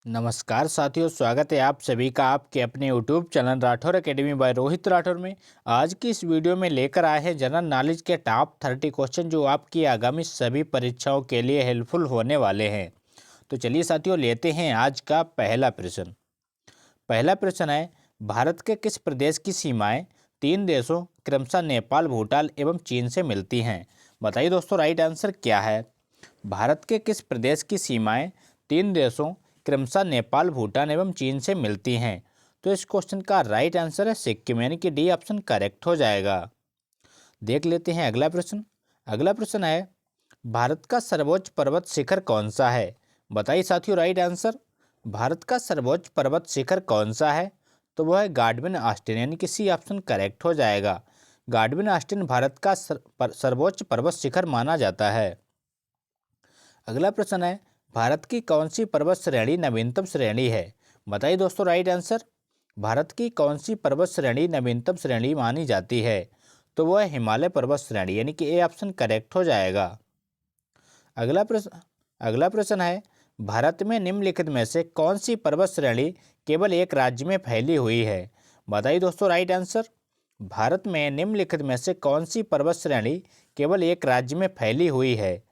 नमस्कार साथियों, स्वागत है आप सभी का आपके अपने YouTube channel Rathore academy by Rohit Rathore में। आज की इस वीडियो में लेकर आए हैं जनरल नॉलेज के टॉप 30 क्वेश्चन जो आपकी आगामी सभी परीक्षाओं के लिए हेल्पफुल होने वाले हैं। तो चलिए साथियों, लेते हैं आज का पहला प्रश्न। पहला प्रश्न है, भारत के किस प्रदेश की सीमाएं तीन देशों क्रमशः नेपाल, भूटान एवं चीन से मिलती हैं? बताइए दोस्तों, राइट आंसर क्या है? भारत के किस प्रदेश की सीमाएं तीन देशों क्रमशः नेपाल, भूटान एवं चीन से मिलती हैं? तो इस क्वेश्चन का राइट आंसर है सिक्किम, यानी कि डी ऑप्शन करेक्ट हो जाएगा। देख लेते हैं अगला प्रश्न। अगला प्रश्न है, भारत का सर्वोच्च पर्वत शिखर कौन सा है? बताइए साथियों, राइट आंसर। भारत का सर्वोच्च पर्वत शिखर कौन सा है? तो वह है गार्डविन ऑस्टिन, यानी कि सी ऑप्शन करेक्ट हो जाएगा। गार्डविन ऑस्टिन भारत का सर्वोच्च पर्वत शिखर माना जाता है। अगला प्रश्न है, भारत की कौन सी पर्वत श्रेणी नवीनतम श्रेणी है? बताइए दोस्तों, राइट आंसर। भारत की कौन सी पर्वत श्रेणी नवीनतम श्रेणी मानी जाती है? तो वह हिमालय पर्वत श्रेणी, यानी कि ए ऑप्शन करेक्ट हो जाएगा। अगला प्रश्न है, भारत में निम्नलिखित में से कौन सी पर्वत श्रेणी केवल एक राज्य में फैली हुई है? बताइए दोस्तों, राइट आंसर। भारत में निम्नलिखित में से कौन सी पर्वत श्रेणी केवल एक राज्य में फैली हुई है?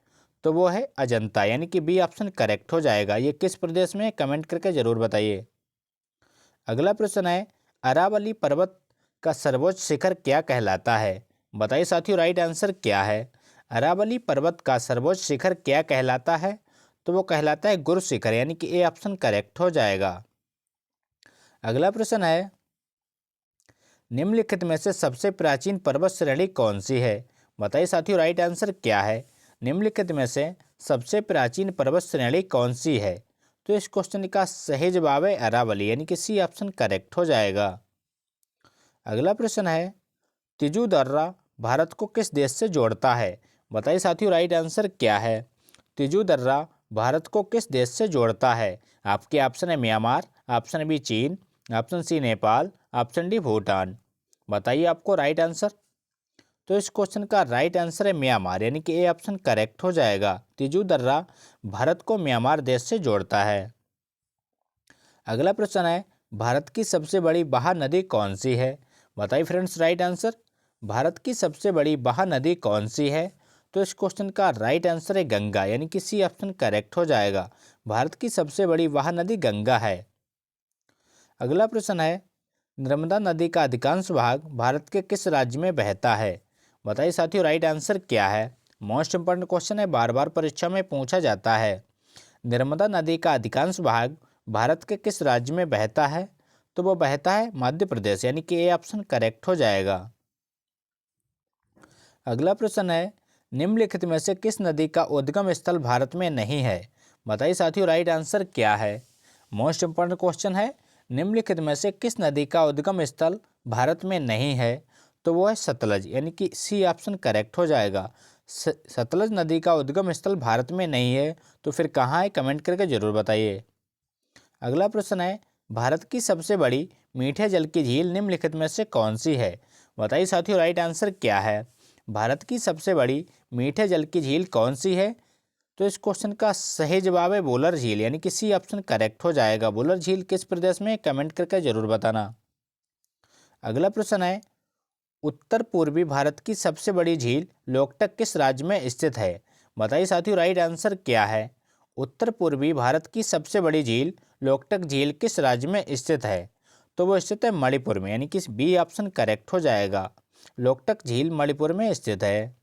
तो वो है अजंता, यानी कि बी ऑप्शन करेक्ट हो जाएगा। ये किस प्रदेश में, कमेंट करके जरूर बताइए। अगला प्रश्न है, अरावली पर्वत का सर्वोच्च शिखर क्या कहलाता है? बताइए साथियों, राइट आंसर क्या है? अरावली पर्वत का सर्वोच्च शिखर क्या कहलाता है? तो वो कहलाता है गुरु शिखर, यानी कि ए ऑप्शन करेक्ट हो जाएगा। अगला प्रश्न है, निम्नलिखित में से सबसे प्राचीन पर्वत श्रेणी कौन सी है? बताइए साथियों, राइट आंसर क्या है? निम्नलिखित में से सबसे प्राचीन पर्वत श्रेणी कौन सी है? तो इस क्वेश्चन का सही जवाब है अरावली, यानी कि सी ऑप्शन करेक्ट हो जाएगा। अगला प्रश्न है, तिजू दर्रा भारत को किस देश से जोड़ता है? बताइए साथियों, राइट आंसर क्या है? तिजू दर्रा भारत को किस देश से जोड़ता है? आपके ऑप्शन है म्यांमार, ऑप्शन बी चीन, option C Nepal, option D Bhutan. बताइए आपको राइट आंसर। तो इस क्वेश्चन का राइट आंसर है म्यांमार, यानी कि ए ऑप्शन करेक्ट हो जाएगा। तिजू दर्रा भारत को म्यांमार देश से जोड़ता है। अगला प्रश्न है, भारत की सबसे बड़ी महानदी कौन सी है? बताइए फ्रेंड्स, राइट आंसर। भारत की सबसे बड़ी महानदी कौन सी है? तो इस क्वेश्चन का राइट आंसर है गंगा, यानी कि सी ऑप्शन करेक्ट हो जाएगा। भारत की सबसे बड़ी महानदी गंगा है। अगला प्रश्न है, नर्मदा नदी का अधिकांश भाग भारत के किस राज्य में बहता है? बताइए साथियों, राइट आंसर क्या है? मोस्ट इंपॉर्टेंट क्वेश्चन है, बार बार परीक्षा में पूछा जाता है। नर्मदा नदी का अधिकांश भाग भारत के किस राज्य में बहता है? तो वो बहता है मध्य प्रदेश, यानी कि ए ऑप्शन करेक्ट हो जाएगा। अगला प्रश्न है, निम्नलिखित में से किस नदी का उद्गम स्थल भारत में नहीं है? बताइए साथियों, राइट आंसर क्या है? मोस्ट इंपॉर्टेंट क्वेश्चन है, निम्नलिखित में से किस नदी का उद्गम स्थल भारत में नहीं है? तो वो है सतलज, यानी कि सी ऑप्शन करेक्ट हो जाएगा। सतलज नदी का उद्गम स्थल भारत में नहीं है, तो फिर कहाँ है, कमेंट करके जरूर बताइए। अगला प्रश्न है, भारत की सबसे बड़ी मीठे जल की झील निम्नलिखित में से कौन सी है? बताइए साथियों, राइट आंसर क्या है? भारत की सबसे बड़ी मीठे जल की झील कौन सी है? तो इस क्वेश्चन का सही जवाब है वुलर झील, यानी कि सी ऑप्शन करेक्ट हो जाएगा। वुलर झील किस प्रदेश में, कमेंट करके जरूर बताना। अगला प्रश्न है, उत्तर पूर्वी भारत की सबसे बड़ी झील लोकटक किस राज्य में स्थित है? बताइए साथियों, राइट आंसर क्या है? उत्तर पूर्वी भारत की सबसे बड़ी झील लोकटक झील किस राज्य में स्थित है? तो वो स्थित है मणिपुर में, यानी कि बी ऑप्शन करेक्ट हो जाएगा। लोकटक झील मणिपुर में स्थित है।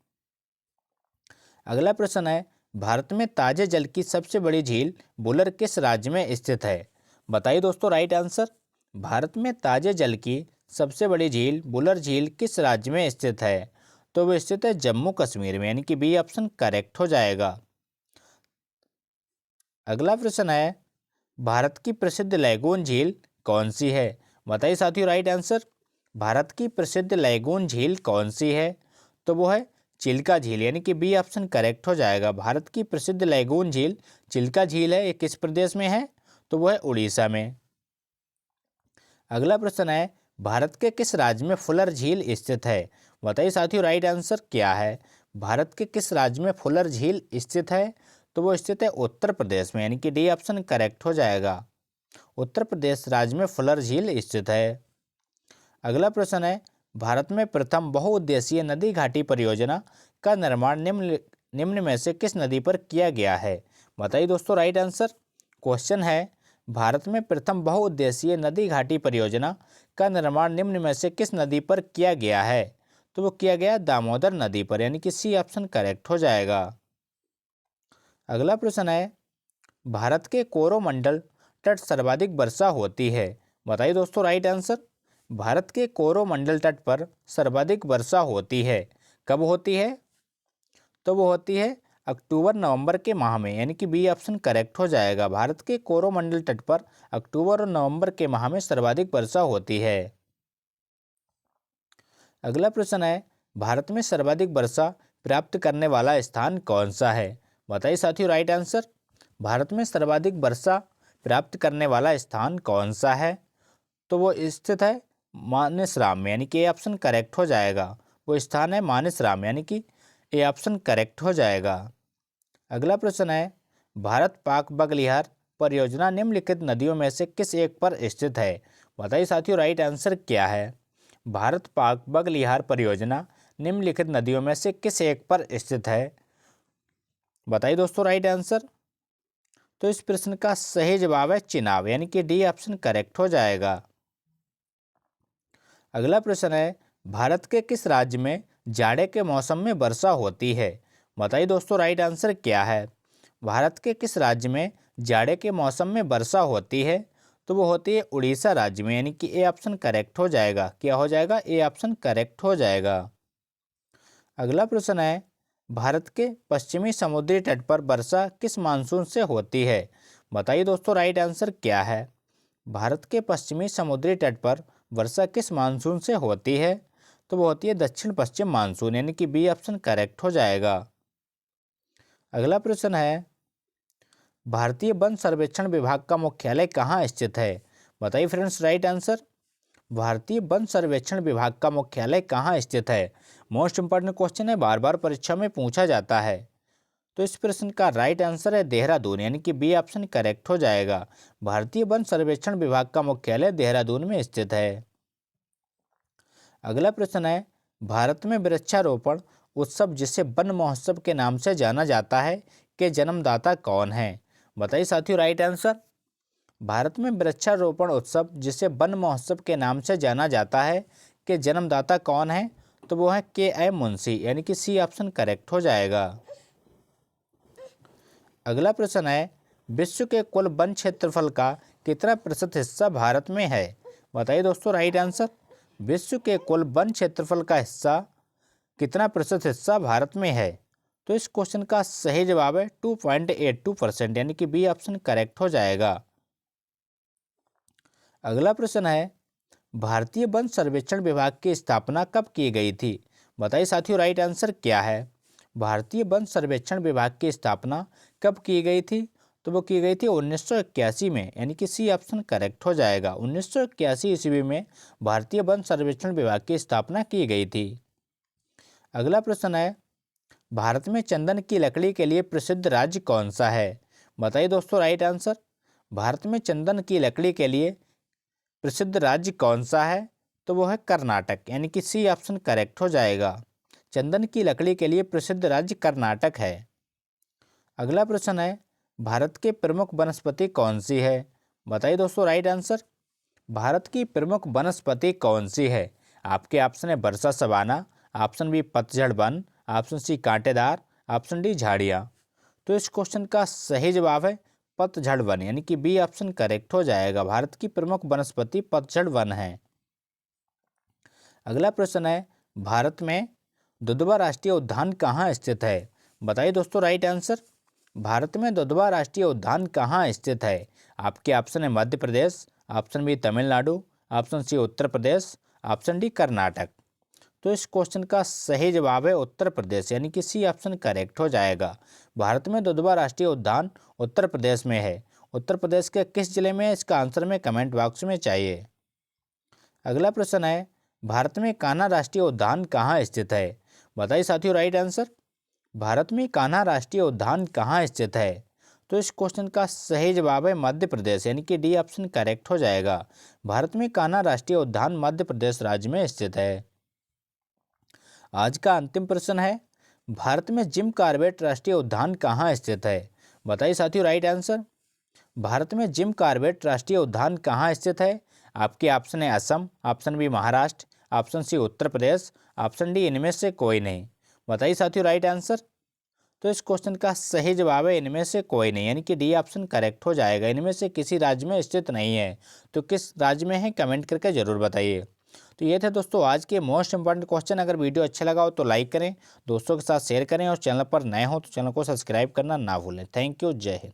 अगला प्रश्न है, भारत में ताजे जल की सबसे बड़ी झील बुलर किस राज्य में स्थित है? बताइए दोस्तों, राइट आंसर। भारत में ताजे जल की सबसे बड़ी झील बुलर झील किस राज्य में स्थित है? तो वो स्थित है जम्मू कश्मीर में, यानी कि बी ऑप्शन करेक्ट हो जाएगा। अगला प्रश्न है, भारत की प्रसिद्ध लैगून झील कौन सी है? बताइए साथियों, राइट आंसर। भारत की प्रसिद्ध लैगून झील कौन सी है? तो वो है चिल्का झील, यानी कि बी ऑप्शन करेक्ट हो जाएगा। भारत की प्रसिद्ध लैगून झील चिल्का झील है। ये किस प्रदेश में है? तो वो है उड़ीसा में। अगला प्रश्न है, भारत के किस राज्य में फुलर झील स्थित है? बताइए साथियों, राइट आंसर क्या है? भारत के किस राज्य में फुलर झील स्थित है? तो वो स्थित है उत्तर प्रदेश में, यानी कि डी ऑप्शन करेक्ट हो जाएगा। उत्तर प्रदेश राज्य में फुलर झील स्थित है। अगला प्रश्न है, भारत में प्रथम बहुउद्देशीय नदी घाटी परियोजना का निर्माण निम्न में से किस नदी पर किया गया है? बताइए दोस्तों राइट आंसर। क्वेश्चन है, भारत में प्रथम बहुउद्देशीय नदी घाटी परियोजना का निर्माण निम्न में से किस नदी पर किया गया है? तो वो किया गया दामोदर नदी पर, यानी कि सी ऑप्शन करेक्ट हो जाएगा। अगला प्रश्न है, भारत के कोरोमंडल तट सर्वाधिक वर्षा होती है? बताइए दोस्तों राइट आंसर। भारत के कोरोमंडल तट पर सर्वाधिक वर्षा होती है, कब होती है? तो वो होती है अक्टूबर नवंबर के माह में, यानी कि बी ऑप्शन करेक्ट हो जाएगा। भारत के कोरोमंडल तट पर अक्टूबर और नवंबर के माह में सर्वाधिक वर्षा होती है। अगला प्रश्न है, भारत में सर्वाधिक वर्षा प्राप्त करने वाला स्थान कौन सा है? बताइए साथियों राइट आंसर। भारत में सर्वाधिक वर्षा प्राप्त करने वाला स्थान कौन सा है? तो वो स्थित है मानसराम में, यानी कि ए ऑप्शन करेक्ट हो जाएगा। वो स्थान है मानसराम, यानी कि ए ऑप्शन करेक्ट हो जाएगा। अगला प्रश्न है, भारत पाक बगलिहार परियोजना निम्नलिखित नदियों में से किस एक पर स्थित है? बताइए साथियों राइट आंसर क्या है? भारत पाक बगलिहार परियोजना निम्नलिखित नदियों में से किस एक पर स्थित है? बताइए दोस्तों राइट आंसर। तो इस प्रश्न का सही जवाब है चिनाब, यानी कि डी ऑप्शन करेक्ट हो जाएगा। अगला प्रश्न है, भारत के किस राज्य में जाड़े के मौसम में वर्षा होती है? बताइए दोस्तों राइट आंसर क्या है? भारत के किस राज्य में जाड़े के मौसम में वर्षा होती है? तो वो होती है उड़ीसा राज्य में, यानी कि ए ऑप्शन करेक्ट हो जाएगा। क्या हो जाएगा? ए ऑप्शन करेक्ट हो जाएगा। अगला प्रश्न है, भारत के पश्चिमी समुद्री तट पर वर्षा किस मानसून से होती है? बताइए दोस्तों राइट आंसर क्या है? भारत के पश्चिमी समुद्री तट पर वर्षा किस मानसून से होती है? तो वो होती है दक्षिण पश्चिम मानसून, यानी कि बी ऑप्शन करेक्ट हो जाएगा। अगला प्रश्न है, भारतीय वन सर्वेक्षण विभाग का मुख्यालय कहाँ स्थित है? बताइए फ्रेंड्स राइट आंसर। भारतीय वन सर्वेक्षण विभाग का मुख्यालय कहाँ स्थित है? मोस्ट इंपॉर्टेंट क्वेश्चन है, बार बार परीक्षा में पूछा जाता है। तो इस प्रश्न का राइट आंसर है देहरादून, यानी कि बी ऑप्शन करेक्ट हो जाएगा। भारतीय वन सर्वेक्षण विभाग का मुख्यालय देहरादून में स्थित है। अगला प्रश्न है, भारत में वृक्षारोपण उत्सव जिसे वन महोत्सव के नाम से जाना जाता है के जन्मदाता कौन है? बताइए साथियों राइट आंसर। भारत में वृक्षारोपण उत्सव जिसे वन महोत्सव के नाम से जाना जाता है के जन्मदाता कौन है? तो वो है के एम मुंशी, यानी कि सी ऑप्शन करेक्ट हो जाएगा। अगला प्रश्न है, विश्व के कुल वन क्षेत्रफल का कितना प्रतिशत हिस्सा भारत में है? बताइए दोस्तों राइट आंसर। विश्व के कुल वन क्षेत्रफल का हिस्सा कितना प्रतिशत हिस्सा भारत में है? तो इस क्वेश्चन का सही जवाब है 2.82%, यानी कि बी ऑप्शन करेक्ट हो जाएगा। अगला प्रश्न है, भारतीय वन सर्वेक्षण विभाग की स्थापना कब की गई थी? बताइए साथियों राइट आंसर क्या है? भारतीय वन सर्वेक्षण विभाग की स्थापना कब की गई थी? तो वो की गई थी 1981 में, यानी कि सी ऑप्शन करेक्ट हो जाएगा। 1981 ईस्वी में भारतीय वन सर्वेक्षण विभाग की स्थापना की गई थी। अगला प्रश्न है, भारत में चंदन की लकड़ी के लिए प्रसिद्ध राज्य कौन सा है? बताइए दोस्तों राइट आंसर। भारत में चंदन की लकड़ी के लिए प्रसिद्ध राज्य कौन सा है? तो वो है कर्नाटक, यानी कि सी ऑप्शन करेक्ट हो जाएगा। चंदन की लकड़ी के लिए प्रसिद्ध राज्य कर्नाटक है। अगला प्रश्न है, भारत की प्रमुख वनस्पति कौन सी है? बताइए दोस्तों राइट आंसर। भारत की प्रमुख वनस्पति कौन सी है? आपके ऑप्शन है वर्षा सवाना, ऑप्शन बी पतझड़ वन, ऑप्शन सी कांटेदार, ऑप्शन डी झाड़ियाँ। तो इस क्वेश्चन का सही जवाब है पतझड़ वन, यानी कि बी ऑप्शन करेक्ट हो जाएगा। भारत की प्रमुख वनस्पति पतझड़ वन है। अगला प्रश्न है, भारत में दुधवा राष्ट्रीय उद्यान कहाँ स्थित है? बताइए दोस्तों राइट आंसर। भारत में दुधवा राष्ट्रीय उद्यान कहाँ स्थित है? आपके ऑप्शन है Madhya Pradesh, option B Tamil Nadu, option C Uttar Pradesh, option D Karnataka. तो इस क्वेश्चन का सही जवाब है उत्तर प्रदेश, यानी कि सी ऑप्शन करेक्ट हो जाएगा। भारत में दुधवा राष्ट्रीय उद्यान उत्तर प्रदेश में है। उत्तर प्रदेश के किस जिले में है, इसका आंसर में कमेंट बॉक्स में चाहिए। अगला प्रश्न है, भारत में कान्हा राष्ट्रीय उद्यान कहाँ स्थित है? बताइए साथियों राइट आंसर। भारत में कान्हा राष्ट्रीय उद्यान कहाँ स्थित है? तो इस क्वेश्चन का सही जवाब है मध्य प्रदेश, यानी कि डी ऑप्शन करेक्ट हो जाएगा। भारत में कान्हा राष्ट्रीय उद्यान मध्य प्रदेश राज्य में स्थित है। आज का अंतिम प्रश्न है, भारत में जिम कॉर्बेट राष्ट्रीय उद्यान कहाँ स्थित है? बताइए साथियों राइट आंसर। भारत में जिम कॉर्बेट राष्ट्रीय उद्यान कहाँ स्थित है? आपके ऑप्शन है Assam, option B Maharashtra, option C Uttar Pradesh, option D इनमें से कोई नहीं। बताइए साथियों राइट आंसर। तो इस क्वेश्चन का सही जवाब है इनमें से कोई नहीं, यानी कि डी ऑप्शन करेक्ट हो जाएगा। इनमें से किसी राज्य में स्थित नहीं है। तो किस राज्य में है कमेंट करके जरूर बताइए। तो ये थे दोस्तों आज के मोस्ट इंपॉर्टेंट क्वेश्चन। अगर वीडियो अच्छा लगा हो तो लाइक करें, दोस्तों के साथ शेयर करें और चैनल पर नए हो तो चैनल को सब्सक्राइब करना ना भूलें। थैंक यू, जय हिंद।